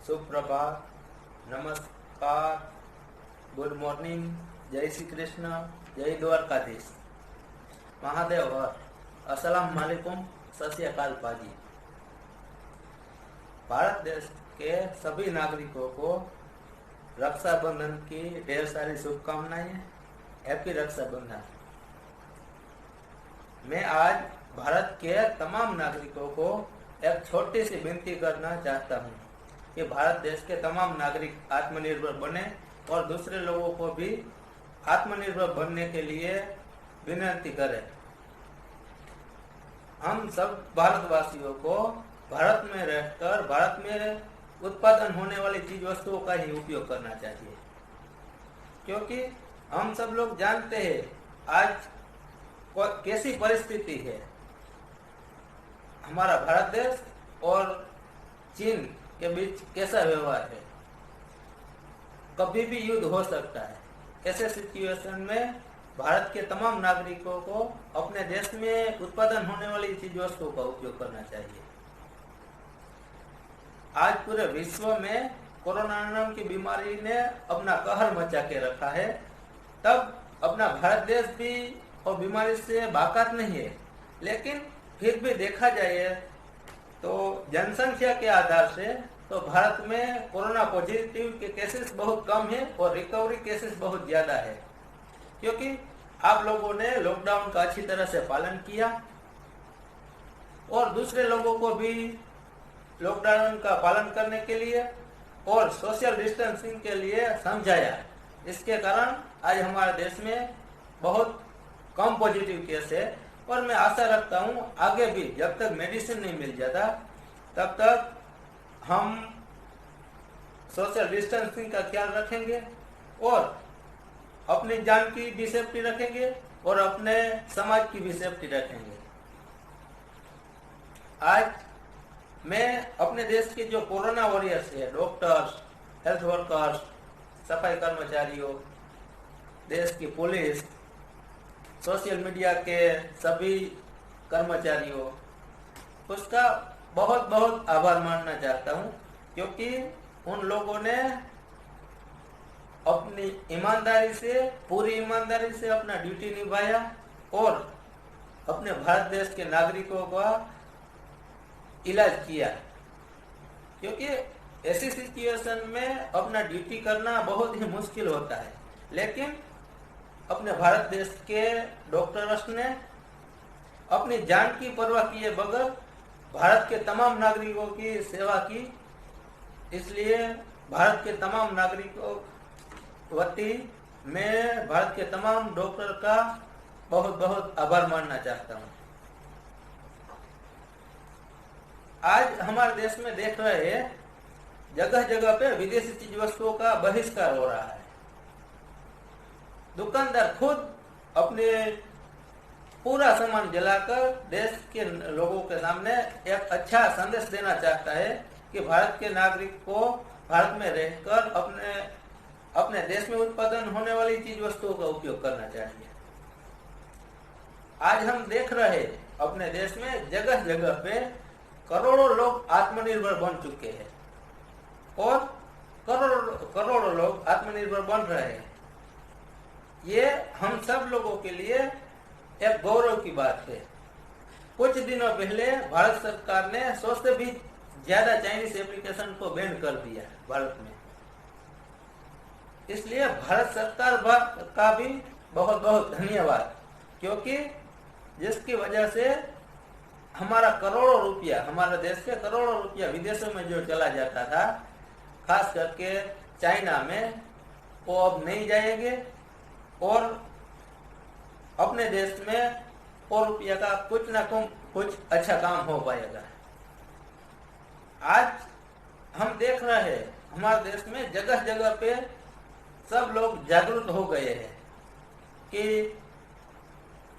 सुप्रभात, नमस्कार, good morning, जय श्री कृष्ण, जय द्वारकाधीश, महादेव हर, अस्सलाम वालेकुम, सत श्री अकाल पाजी। भारत देश के सभी नागरिकों को रक्षाबंधन की ढेर सारी शुभकामनाएं। हैप्पी रक्षाबंधन। मैं आज भारत के तमाम नागरिकों को एक छोटी सी विनती करना चाहता हूँ कि भारत देश के तमाम नागरिक आत्मनिर्भर बने और दूसरे लोगों को भी आत्मनिर्भर बनने के लिए विनती करें। हम सब भारतवासियों को भारत में रहकर भारत में उत्पादन होने वाली चीज वस्तुओं का ही उपयोग करना चाहिए, क्योंकि हम सब लोग जानते हैं आज कैसी परिस्थिति है। हमारा भारत देश और चीन के बीच कैसा व्यवहार है, कभी भी युद्ध हो सकता है। ऐसे सिचुएशन में भारत के तमाम नागरिकों को अपने देश में उत्पादन होने वाली चीज वस्तुओं का उपयोग करना चाहिए। आज पूरे विश्व में कोरोना नाम की बीमारी ने अपना कहर मचा के रखा है, तब अपना भारत देश भी और बीमारी से बाकात नहीं है। लेकिन फिर भी देखा जाए तो जनसंख्या के आधार से तो भारत में कोरोना पॉजिटिव के केसेस बहुत कम है और रिकवरी केसेस बहुत ज्यादा है, क्योंकि आप लोगों ने लॉकडाउन का अच्छी तरह से पालन किया और दूसरे लोगों को भी लॉकडाउन का पालन करने के लिए और सोशल डिस्टेंसिंग के लिए समझाया। इसके कारण आज हमारे देश में बहुत कम पॉजिटिव केस है और मैं आशा रखता हूँ आगे भी जब तक मेडिसिन नहीं मिल जाता तब तक हम सोशल डिस्टेंसिंग का ख्याल रखेंगे और अपनी जान की भी सेफ्टी रखेंगे और अपने समाज की भी सेफ्टी रखेंगे। आज मैं अपने देश के जो कोरोना वॉरियर्स है, डॉक्टर्स, हेल्थ वर्कर्स, सफाई कर्मचारियों, देश की पुलिस, सोशल मीडिया के सभी कर्मचारियों, उसका बहुत बहुत आभार मानना चाहता हूँ, क्योंकि उन लोगों ने अपनी ईमानदारी से, पूरी ईमानदारी से अपना ड्यूटी निभाया और अपने भारत देश के नागरिकों का इलाज किया। क्योंकि ऐसी सिचुएशन में अपना ड्यूटी करना बहुत ही मुश्किल होता है, लेकिन अपने भारत देश के डॉक्टर्स ने अपनी जान की परवाह किए बगैर भारत के तमाम नागरिकों की सेवा की। इसलिए भारत के तमाम नागरिकों वती मैं भारत के तमाम डॉक्टर का बहुत बहुत आभार मानना चाहता हूँ। आज हमारे देश में देख रहे हैं जगह जगह पे विदेशी चीज वस्तुओं का बहिष्कार हो रहा है। दुकानदार खुद अपने पूरा सामान जलाकर देश के लोगों के सामने एक अच्छा संदेश देना चाहता है कि भारत के नागरिक को भारत में रहकर अपने देश में उत्पादन होने वाली चीज वस्तुओं का उपयोग करना चाहिए। आज हम देख रहे अपने देश में जगह जगह पे करोड़ों लोग आत्मनिर्भर बन चुके हैं और करोड़ों लोग आत्मनिर्भर बन रहे हैं। ये हम सब लोगों के लिए एक गौरव की बात है। कुछ दिनों पहले भारत सरकार ने 100 से भी ज्यादा चाइनीज एप्लीकेशन को बैन कर दिया भारत में। इसलिए भारत सरकार का भी बहुत बहुत धन्यवाद, क्योंकि जिसकी वजह से हमारा करोड़ों रुपया, हमारे देश के करोड़ों रुपया विदेशों में जो चला जाता था, खास करके चाइना में, वो अब नहीं जाएंगे और अपने देश में और रुपया का कुछ ना कुछ अच्छा काम हो पाएगा। आज हम देख रहे हैं हमारे देश में जगह जगह पे सब लोग जागरूक हो गए हैं कि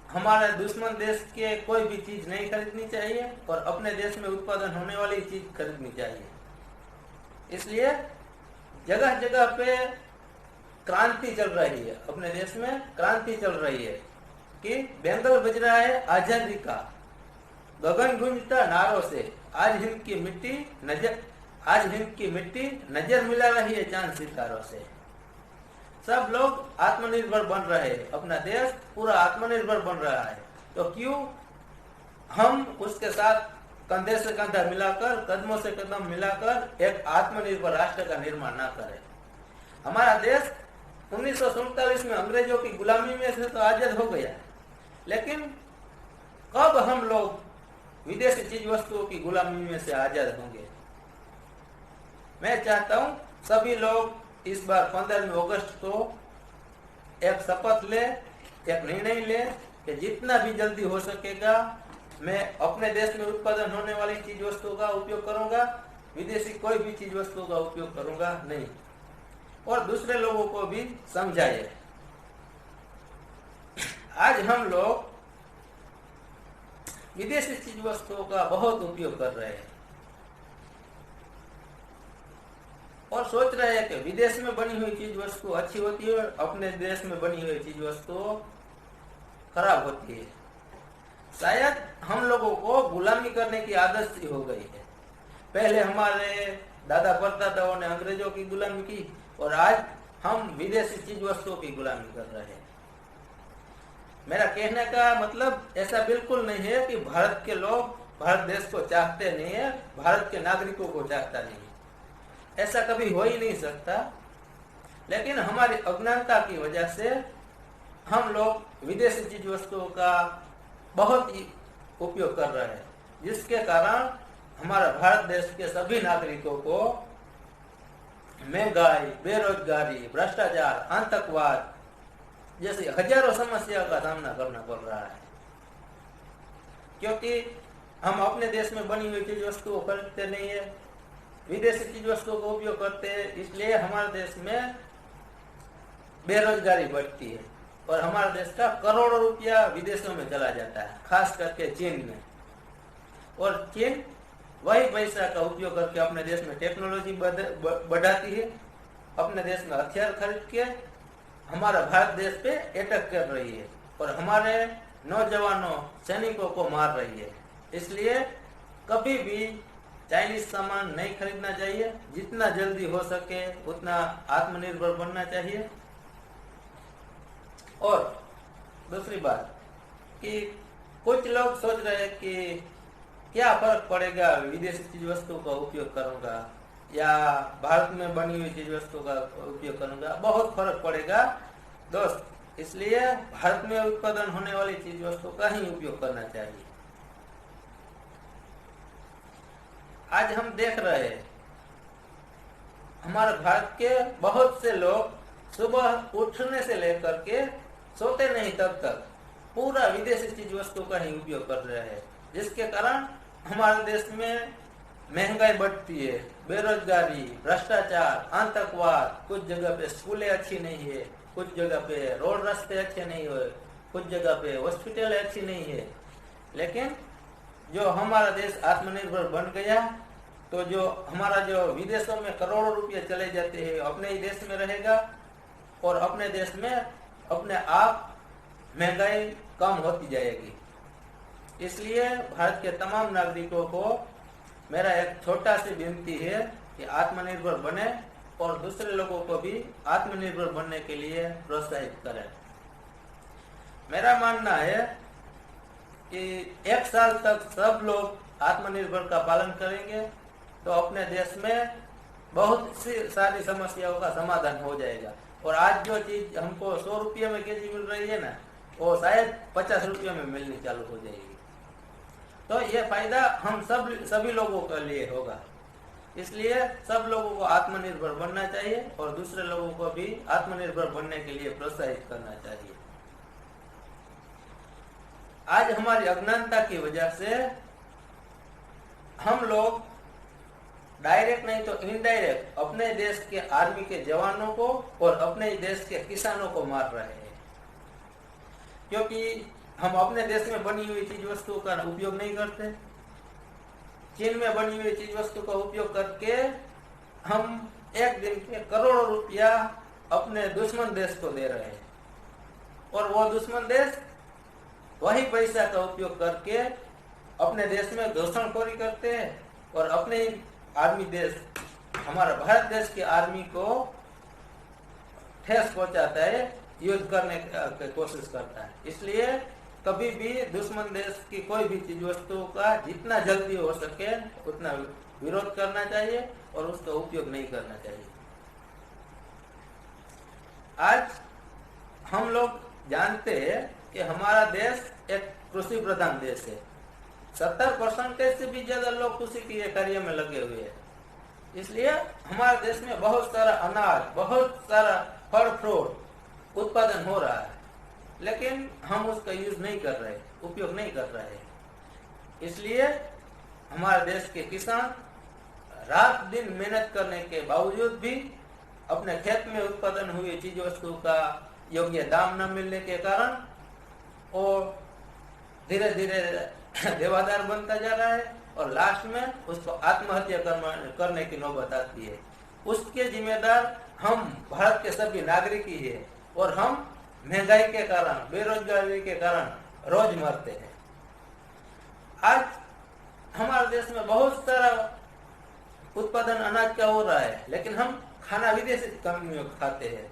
हमारे दुश्मन देश के कोई भी चीज नहीं खरीदनी चाहिए और अपने देश में उत्पादन होने वाली चीज खरीदनी चाहिए। इसलिए जगह जगह पे क्रांति चल रही है, अपने देश में क्रांति चल रही है कि बेंगल बज रहा है आजादी का, गगन गूंजता नारों से, आज हिंद की मिट्टी आज हिंद की मिट्टी नजर मिला रही है चांद सितारों से। सब लोग आत्मनिर्भर बन रहे हैं, अपना देश पूरा आत्मनिर्भर बन रहा है। तो क्यों हम उसके साथ कंधे से कंधा मिलाकर, कदमों से कदम मिलाकर एक आत्मनिर्भर राष्ट्र का निर्माण ना करें। हमारा देश 1947 में अंग्रेजों की गुलामी में से तो आजाद हो गया, लेकिन कब हम लोग विदेशी चीज वस्तुओं की गुलामी में से आजाद होंगे? मैं चाहता हूं सभी लोग इस बार 15 अगस्त को एक शपथ ले, एक निर्णय ले कि जितना भी जल्दी हो सकेगा मैं अपने देश में उत्पादन होने वाली चीज वस्तुओं का उपयोग करूंगा, विदेशी कोई भी चीज वस्तुओं का उपयोग करूंगा नहीं। और दूसरे लोगों को भी समझाइए। आज हम लोग विदेशी चीज वस्तुओं का बहुत उपयोग कर रहे हैं और सोच रहे हैं कि विदेश में बनी हुई चीज वस्तु अच्छी होती है और अपने देश में बनी हुई चीज वस्तु खराब होती है। शायद हम लोगों को गुलामी करने की आदत सी हो गई है। पहले हमारे दादा परदादाओं ने अंग्रेजों की गुलामी की और आज हम विदेशी चीज वस्तुओं की गुलामी कर रहे हैं। मेरा कहने का मतलब ऐसा बिल्कुल नहीं है कि भारत के लोग भारत देश को चाहते नहीं है, भारत के नागरिकों को चाहता नहीं है। ऐसा कभी हो ही नहीं सकता। लेकिन हमारी अज्ञानता की वजह से हम लोग विदेशी चीज वस्तुओं का बहुत ही उपयोग कर रहे हैं, जिसके कारण हमारा भारत देश के सभी नागरिकों को महंगाई, बेरोजगारी, भ्रष्टाचार, आतंकवाद जैसी हजारों समस्याओं का सामना करना पड़ रहा है, क्योंकि हम अपने देश में बनी हुई चीज वस्तुओं खरीदते नहीं है, विदेशी चीज वस्तुओं का उपयोग करते हैं। इसलिए हमारे देश में बेरोजगारी बढ़ती है और हमारे देश का करोड़ों रुपया विदेशों में चला जाता है, खास करके चीन में। और चीन वही पैसा का उपयोग करके अपने देश में टेक्नोलॉजी बढ़ाती है, अपने देश में हथियार खरीद के हमारा भारत देश पे अटैक कर रही है और हमारे नौजवानों सैनिकों को मार रही है। इसलिए कभी भी चाइनीज सामान नहीं खरीदना चाहिए। जितना जल्दी हो सके उतना आत्मनिर्भर बनना चाहिए। और दूसरी बात कि कुछ लोग सोच रहे हैं कि क्या फर्क पड़ेगा विदेशी चीज वस्तुओं का उपयोग करूंगा या भारत में बनी हुई चीज वस्तुओं का उपयोग करूंगा। बहुत फर्क पड़ेगा दोस्त। इसलिए भारत में उत्पादन होने वाली चीज वस्तुओं का ही उपयोग करना चाहिए। आज हम देख रहे हैं हमारे भारत के बहुत से लोग सुबह उठने से लेकर के सोते नहीं तब तक पूरा विदेशी चीज वस्तुओं का ही उपयोग कर रहे हैं, जिसके कारण हमारे देश में महंगाई बढ़ती है, बेरोजगारी, भ्रष्टाचार, आतंकवाद। कुछ जगह पे स्कूलें अच्छी नहीं है, कुछ जगह पे रोड रास्ते अच्छे नहीं हुए, कुछ जगह पे हॉस्पिटल अच्छी नहीं है। लेकिन जो हमारा देश आत्मनिर्भर बन गया तो जो हमारा जो विदेशों में करोड़ों रुपये चले जाते हैं अपने ही देश में रहेगा और अपने देश में अपने आप महंगाई कम होती जाएगी। इसलिए भारत के तमाम नागरिकों को मेरा एक छोटा सी विनती है कि आत्मनिर्भर बने और दूसरे लोगों को भी आत्मनिर्भर बनने के लिए प्रोत्साहित करें। मेरा मानना है कि 1 साल तक सब लोग आत्मनिर्भर का पालन करेंगे तो अपने देश में बहुत सी सारी समस्याओं का समाधान हो जाएगा। और आज जो चीज हमको 100 रुपये में केजी मिल रही है ना, वो शायद 50 रुपये में मिलनी चालू हो जाएगी। तो ये फायदा हम सभी लोगों के लिए होगा। इसलिए सब लोगों को आत्मनिर्भर बनना चाहिए और दूसरे लोगों को भी आत्मनिर्भर बनने के लिए प्रोत्साहित करना चाहिए। आज हमारी अज्ञानता की वजह से हम लोग डायरेक्ट नहीं तो इनडायरेक्ट अपने देश के आर्मी के जवानों को और अपने देश के किसानों को मार रहे हैं, क्योंकि हम अपने देश में बनी हुई चीज वस्तुओं का उपयोग नहीं करते। चीन में बनी हुई चीज वस्तु का उपयोग करके हम एक दिन के करोड़ों रुपया अपने दुश्मन देश को दे रहे हैं और वो दुश्मन देश वही पैसा का उपयोग करके अपने देश में घुसखोरी करते हैं और अपने आर्मी देश हमारा भारत देश की आर्मी को ठेस पहुंचाता है, युद्ध करने की कोशिश करता है। इसलिए कभी भी दुश्मन देश की कोई भी चीज वस्तु का जितना जल्दी हो सके उतना विरोध करना चाहिए और उसका उपयोग नहीं करना चाहिए। आज हम लोग जानते हैं कि हमारा देश एक कृषि प्रधान देश है। 70% से भी ज्यादा लोग कृषि के कार्य में लगे हुए हैं। इसलिए हमारे देश में बहुत सारा अनाज, बहुत सारा फल फ्रूट उत्पादन हो रहा है, लेकिन हम उसका यूज नहीं कर रहे, उपयोग नहीं कर रहे। इसलिए हमारे देश के किसान रात दिन मेहनत करने के बावजूद भी अपने खेत में उत्पादन हुई चीज वस्तु का योग्य दाम न मिलने के कारण और धीरे धीरे देवादार बनता जा रहा है और लास्ट में उसको आत्महत्या करने की नौबत आती है। उसके जिम्मेदार हम भारत के सभी नागरिक ही है और हम महंगाई के कारण, बेरोजगारी के कारण रोज मरते हैं। आज हमारे देश में बहुत सारा उत्पादन अनाज का हो रहा है, लेकिन हम खाना विदेशी कंपनियों का खाते हैं,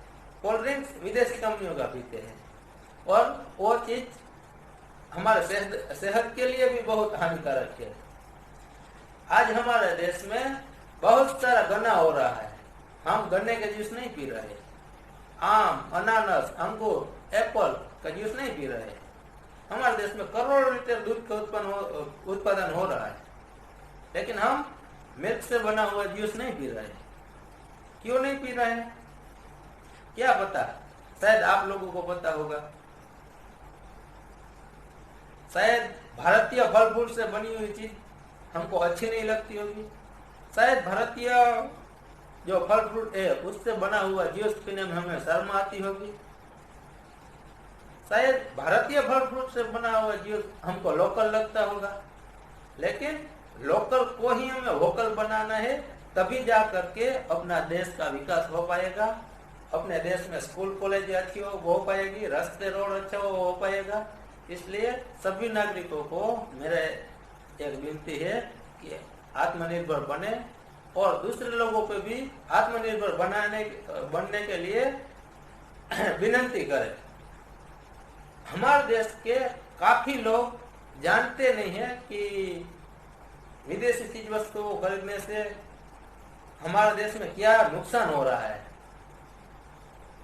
कोल्ड ड्रिंक्स विदेशी कंपनियों का पीते हैं और वो चीज हमारे सेहत के लिए भी बहुत हानिकारक है। आज हमारे देश में बहुत सारा गन्ना हो रहा है, हम गन्ने का जूस नहीं पी रहे। आम, अनानास, अंगूर, एप्पल का जूस नहीं पी रहे। हमारे देश में करोड़ों लीटर दूध का उत्पादन हो रहा है, लेकिन हम मिल्क से बना हुआ जूस नहीं पी रहे। क्यों नहीं पी रहे हैं? क्या पता, शायद आप लोगों को पता होगा। शायद भारतीय फल फूल से बनी हुई चीज हमको अच्छी नहीं लगती होगी। शायद भारतीय जो फल फ्रूट है उससे बना हुआ जूस पीने में हमें शर्म आती होगी। शायद भारतीय फल फ्रूट से बना हुआ जूस हमको लोकल लगता होगा, लेकिन लोकल को ही हमें वोकल बनाना है, तभी जा करके अपना देश का विकास हो पाएगा। अपने देश में स्कूल कॉलेज अच्छी हो पाएगी, रास्ते रोड अच्छा हो पाएगा। इसलिए सभी नागरिकों को मेरे एक विनती है कि आत्मनिर्भर बने और दूसरे लोगों को भी आत्मनिर्भर बनने के लिए विनती करें। हमारे देश के काफी लोग जानते नहीं है कि विदेशी चीज वस्तुओं को खरीदने से हमारे देश में क्या नुकसान हो रहा है।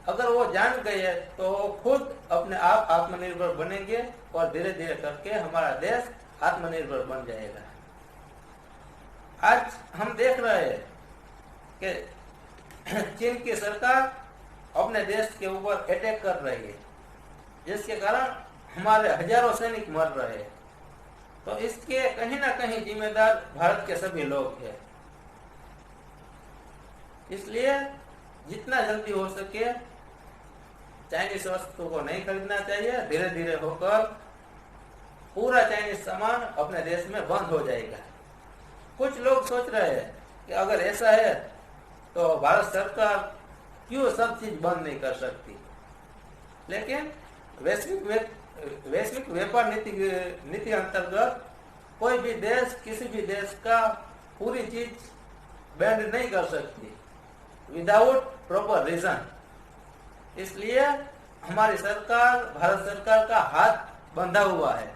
अगर वो जान गए तो खुद अपने आप आत्मनिर्भर बनेंगे और धीरे धीरे करके हमारा देश आत्मनिर्भर बन जाएगा। आज हम देख रहे हैं कि चीन की सरकार अपने देश के ऊपर अटैक कर रही है, जिसके कारण हमारे हजारों सैनिक मर रहे हैं। तो इसके कहीं ना कहीं जिम्मेदार भारत के सभी लोग हैं। इसलिए जितना जल्दी हो सके चाइनीज वस्तु को नहीं खरीदना चाहिए। धीरे धीरे होकर पूरा चाइनीज सामान अपने देश में बंद हो जाएगा। कुछ लोग सोच रहे हैं कि अगर ऐसा है तो भारत सरकार क्यों सब चीज बंद नहीं कर सकती, लेकिन वैश्विक व्यापार नीति अंतर्गत कोई भी देश किसी भी देश का पूरी चीज बैंड नहीं कर सकती विदाउट प्रॉपर रीजन। इसलिए हमारी सरकार, भारत सरकार का हाथ बंधा हुआ है।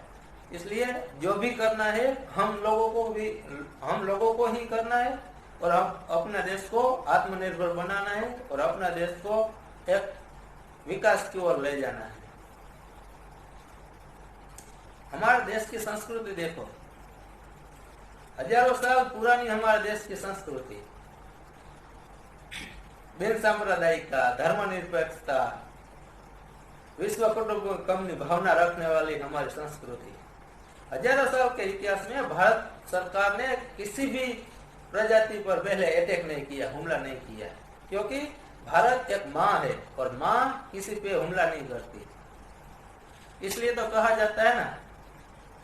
इसलिए जो भी करना है हम लोगों को ही करना है और हम अपने देश को आत्मनिर्भर बनाना है और अपना देश को एक विकास की ओर ले जाना है। हमारे देश की संस्कृति देखो, हजारों साल पुरानी हमारे देश की संस्कृति, बिन सांप्रदायिकता, धर्मनिरपेक्षता, विश्व कुटुंबकम की भावना रखने वाली हमारी संस्कृति। हजारों साल के इतिहास में भारत सरकार ने किसी भी प्रजाति पर पहले अटैक नहीं किया, हमला नहीं किया, क्योंकि भारत एक माँ है और माँ किसी पे हमला नहीं करती। इसलिए तो कहा जाता है ना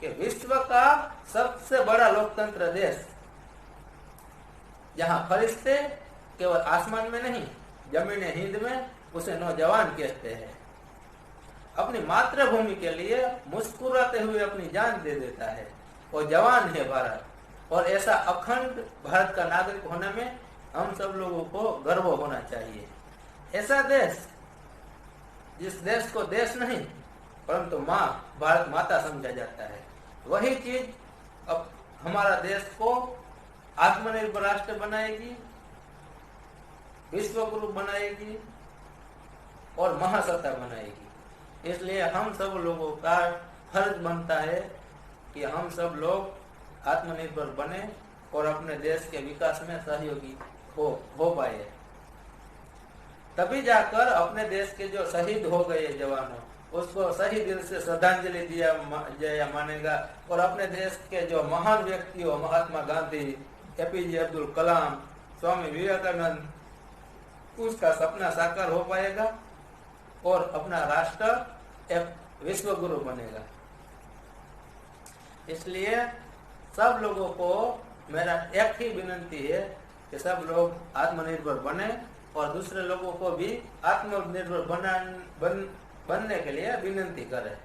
कि विश्व का सबसे बड़ा लोकतंत्र देश, जहाँ फरिश्ते केवल आसमान में नहीं जमीन हिंद में उसे नौजवान कहते हैं, अपनी मातृभूमि के लिए मुस्कुराते हुए अपनी जान दे देता है। और जवान है भारत, और ऐसा अखंड भारत का नागरिक होने में हम सब लोगों को गर्व होना चाहिए। ऐसा देश, जिस देश को देश नहीं परंतु माँ, भारत माता समझा जाता है, वही चीज अब हमारा देश को आत्मनिर्भर राष्ट्र बनाएगी, विश्व गुरु बनाएगी और महासत्ता बनाएगी। इसलिए हम सब लोगों का फर्ज बनता है कि हम सब लोग आत्मनिर्भर बने और अपने देश के विकास में सहयोगी हो पाए। तभी जाकर अपने देश के जो शहीद हो गए जवानों, उसको सही दिल से श्रद्धांजलि दिया जाया मानेगा। और अपने देश के जो महान व्यक्तियों, महात्मा गांधी, एपीजे अब्दुल कलाम, स्वामी विवेकानंद, उसका सपना साकार हो पाएगा और अपना राष्ट्र एक विश्व गुरु बनेगा। इसलिए सब लोगों को मेरा एक ही विनती है कि सब लोग आत्मनिर्भर बने और दूसरे लोगों को भी आत्मनिर्भर बनने के लिए विनती करें।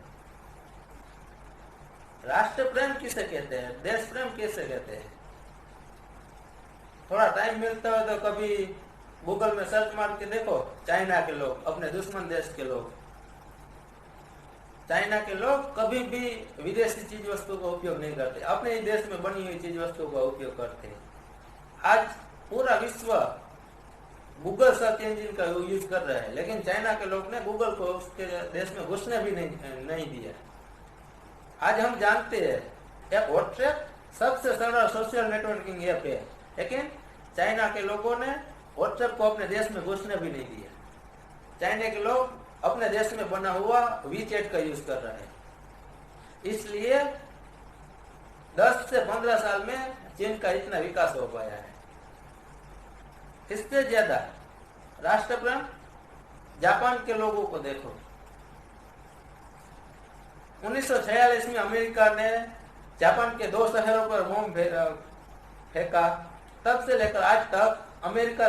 राष्ट्र प्रेम किसे कहते हैं, देश प्रेम किसे कहते हैं? थोड़ा टाइम मिलता है तो कभी गूगल में सर्च मार के देखो, चाइना के लोग, अपने दुश्मन देश के लोग, चाइना के लोग कभी भी विदेशी चीज वस्तु का उपयोग नहीं करते, अपने ही देश में बनी हुई चीज वस्तु का उपयोग करते हैं। आज पूरा विश्व गूगल सर्च इंजन का यूज कर रहा है, लेकिन चाइना के लोग ने गूगल को उसके देश में घुसने भी नहीं दिया। आज हम जानते हैं एक व्हाट्सएप सबसे सरल सोशल नेटवर्किंग ऐप है, लेकिन चाइना के लोगों ने व्हाट्सएप को अपने देश में घुसने भी नहीं दिया। चाइना के लोग अपने देश में बना हुआ वीचैट का यूज कर रहे हैं। इसलिए 10 से 15 साल में चीन का इतना विकास हो पाया है। इससे ज्यादा राष्ट्र प्रेम जापान के लोगों को देखो। 1946 में अमेरिका ने जापान के 2 शहरों पर बम फेंका, तब से लेकर आज तक अमेरिका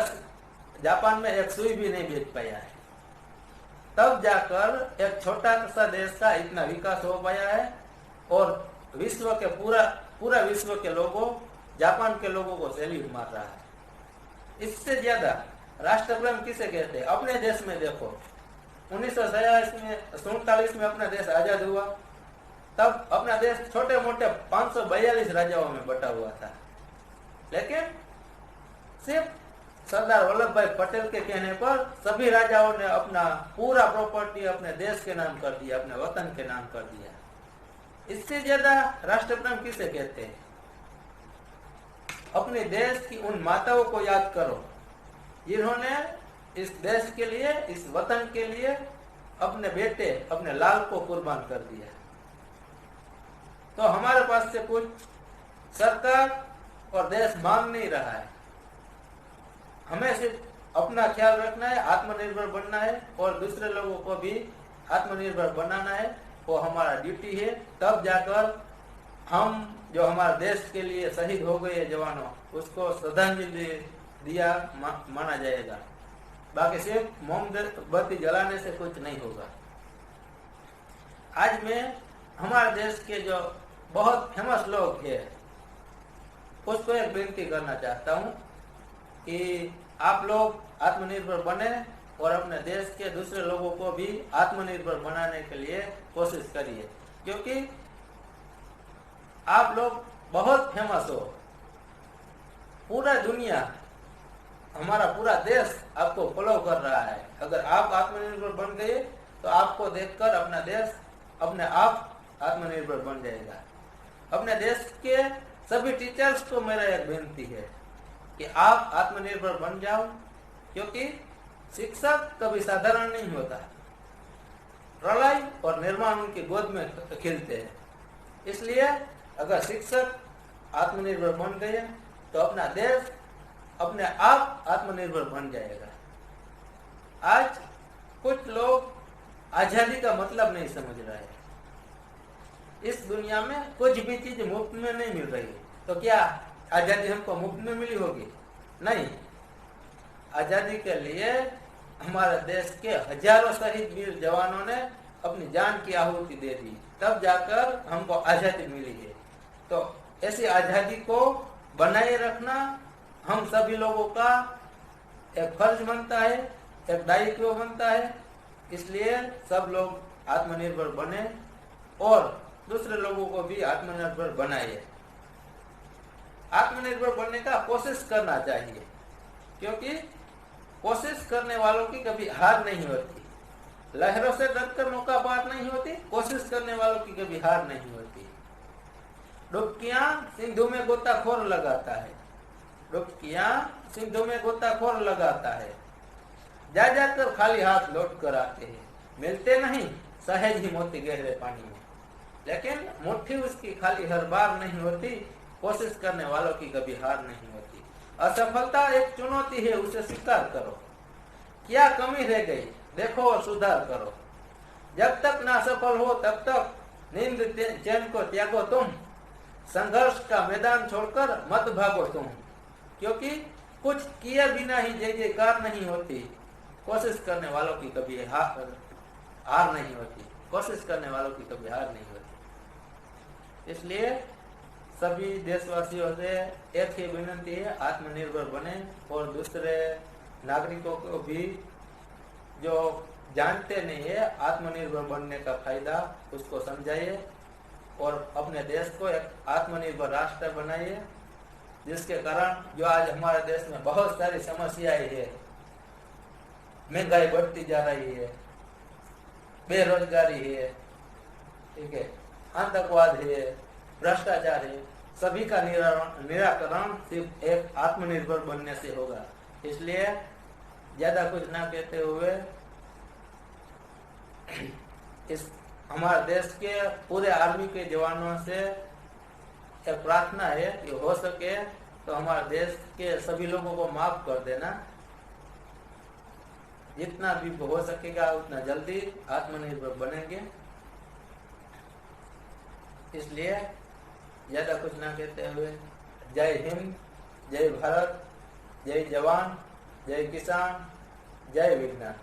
जापान में एक सुई भी नहीं भेज पाया है। तब जाकर एक छोटा सा देश का इतना विकास हो पाया है और विश्व के पूरा विश्व के लोगों जापान के लोगों को सैल्यूट मार रहा है। इससे ज्यादा राष्ट्र प्रेम किसे कहते हैं? अपने देश में देखो, 1947 में अपना देश आजाद हुआ, तब अपना देश छोटे मोटे 542 राज्यों में बटा हुआ था, लेकिन सिर्फ सरदार वल्लभ भाई पटेल के कहने पर सभी राजाओं ने अपना पूरा प्रॉपर्टी अपने देश के नाम कर दिया, अपने वतन के नाम कर दिया। इससे ज्यादा राष्ट्र प्रेम किसे कहते हैं? अपने देश की उन माताओं को याद करो जिन्होंने इस देश के लिए, इस वतन के लिए अपने बेटे, अपने लाल को कुर्बान कर दिया। तो हमारे पास से कुछ सरकार और देश मांग नहीं रहा है, हमें सिर्फ अपना ख्याल रखना है, आत्मनिर्भर बनना है और दूसरे लोगों को भी आत्मनिर्भर बनाना है। वो हमारा ड्यूटी है। तब जाकर हम जो हमारे देश के लिए शहीद हो गए जवानों, उसको श्रद्धांजलि दिया माना जाएगा। बाकी सिर्फ मोमबत्ती जलाने से कुछ नहीं होगा। आज मैं हमारे देश के जो बहुत फेमस लोग हैं उसको एक विनती करना चाहता हूँ कि आप लोग आत्मनिर्भर बने और अपने देश के दूसरे लोगों को भी आत्मनिर्भर बनाने के लिए कोशिश करिए, क्योंकि आप लोग बहुत फेमस हो। पूरा दुनिया, हमारा पूरा देश आपको फॉलो कर रहा है। अगर आप आत्मनिर्भर बन गए तो आपको देखकर अपना देश अपने आप आत्मनिर्भर बन जाएगा। अपने देश के सभी टीचर्स को मेरा एक विनती है कि आप आत्मनिर्भर बन जाओ, क्योंकि शिक्षक कभी साधारण नहीं होता। प्रलय और निर्माण उनकी गोद में खिलते हैं। इसलिए अगर शिक्षक आत्मनिर्भर बन गए तो अपना देश अपने आप आत्मनिर्भर बन जाएगा। आज कुछ लोग आजादी का मतलब नहीं समझ रहे हैं। इस दुनिया में कुछ भी चीज मुफ्त में नहीं मिल रही, तो क्या आजादी हमको मुफ्त में मिली होगी? नहीं। आजादी के लिए हमारे देश के हजारों शहीद वीर जवानों ने अपनी जान की आहुति दे दी, तब जाकर हमको आजादी मिली है। तो ऐसी आजादी को बनाए रखना हम सभी लोगों का एक फर्ज बनता है, एक दायित्व बनता है। इसलिए सब लोग आत्मनिर्भर बने और दूसरे लोगों को भी आत्मनिर्भर बनाइए। आत्मनिर्भर बनने का कोशिश करना चाहिए, क्योंकि कोशिश करने वालों की कभी हार नहीं होती। लहरों से डरकर नौका पार नहीं होती, कोशिश करने वालों की कभी हार नहीं होती। डुबकियां सिंधु में गोताखोर लगाता है, डुबकियां सिंधु में गोताखोर लगाता है। जा जाकर खाली हाथ लौट कर आते हैं, मिलते नहीं सहज ही मोती गहरे पानी में। लेकिन मुट्ठी उसकी खाली हर बार नहीं होती, कोशिश करने वालों की कभी हार नहीं होती। असफलता एक चुनौती है, उसे स्वीकार करो। क्या कमी रह गई देखो और सुधार करो। जब तक ना सफल हो तब तक नींद चैन को त्यागो तुम। संघर्ष का मैदान छोड़कर मत भागो तुम, क्योंकि कुछ किए बिना ही जय जयकार नहीं होती। कोशिश करने वालों की कभी हार नहीं होती, कोशिश करने वालों की कभी हार नहीं होती। इसलिए सभी देशवासियों से एक ही विनती है, आत्मनिर्भर बने और दूसरे नागरिकों को भी जो जानते नहीं है आत्मनिर्भर बनने का फायदा, उसको समझाइए और अपने देश को एक आत्मनिर्भर राष्ट्र बनाइए, जिसके कारण जो आज हमारे देश में बहुत सारी समस्याएं है, महंगाई बढ़ती जा रही है, बेरोजगारी है, ठीक है, आतंकवाद है, भ्रष्टाचार है, सभी का निराकरण सिर्फ एक आत्मनिर्भर बनने से होगा। इसलिए ज्यादा कुछ ना कहते हुए इस हमारे देश के पूरे आर्मी के जवानों से एक प्रार्थना है कि हो सके तो हमारे देश के सभी लोगों को माफ कर देना। जितना भी हो सकेगा उतना जल्दी आत्मनिर्भर बनेंगे। इसलिए ज्यादा कुछ ना कहते हुए जय हिंद, जय भारत, जय जवान, जय किसान, जय विज्ञान।